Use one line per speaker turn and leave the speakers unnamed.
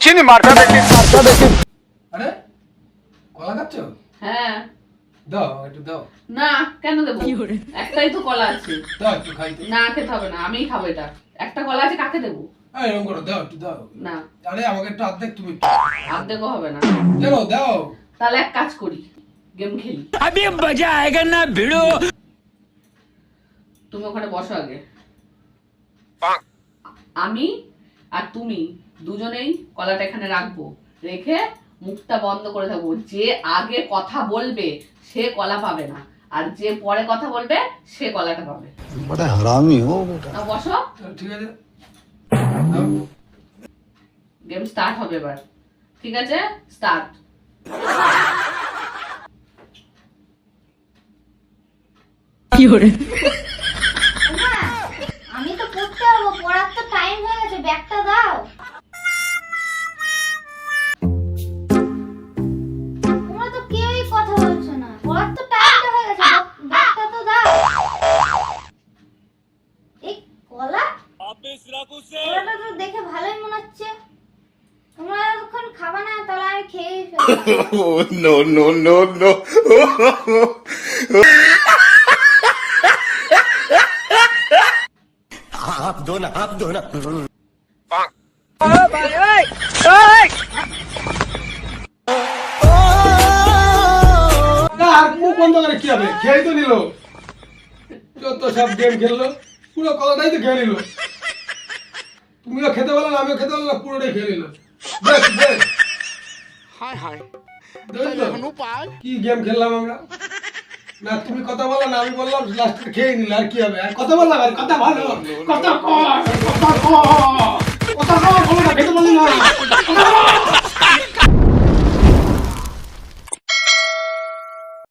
চিনি মারটা দেখি।
আরে কলা খাচ্ছ?
হ্যাঁ।
দাও একটু দাও।
না কেন দেবো? একটাই তো কলা আছে।
দাও একটু খাই তো।
না খেতে হবে না, আমিই খাবো এটা। একটা কলা আছে, কাকে দেবো?
এরকম করো, দাও একটু দাও।
না
আরে আমাকে একটু অর্ধেক তুমি
অর্ধেকও হবে না।
দাও দাও।
তাহলে এক কাজ করি, গেম খেলি।
अभी मजा आएगा ना भिड़ो।
তুমি ওখানে বসো আগে। আমি আর তুমি দুজনেই কলাটা এখানে রাখবো, রেখে মুখটা বন্ধ করে থাকবো। যে আগে কথা বলবে সে কলা পাবে না, আর যে পরে কথা বলবে সে কলাটা পাবে।
बड़ा हरामी हो बेटा।
না বসো,
ঠিক আছে দাও।
গেম স্টার্ট হবে এবার। ঠিক আছে, স্টার্ট।
আমি তো পড়তে যাবো, পড়ার তো টাইম হয়ে গেছে, ব্যাগটা দাও। তোমরা তো কেউই কথা বলছো না, পড়ার তো টাইমটা হয়ে গেছে, ব্যাগটা তো দাও। এই কলা, কলাটা তো দেখে ভালোই মনে হচ্ছে। তোমরা যখন খাবা না তাহলে আমি খেয়েই ফেলবো।
No no no no. आप दो ना आप दो ना।
না আর মুখ বন্ধ করে কি হবে? খেয়েই তো নিল। যত সব গেম খেললো, পুরো কলাটাই তো খেয়ে নিল। তুমিও খেতে বলো না, আমিও খেতে বলো না, পুরোটাই খেয়ে নিল। দেখ দেখ
हाय हाय
দেখলি তো? কি গেম খেললাম আমরা? না তুমি কথা বলো না, আমি বললাম, লাস্টে খেয়ে নিল। আর কি হবে? আর কথা বললাম, আর কথা ভালো, কথা কর, কথা কর, কথা কর, বলো না, খেতে বলি না।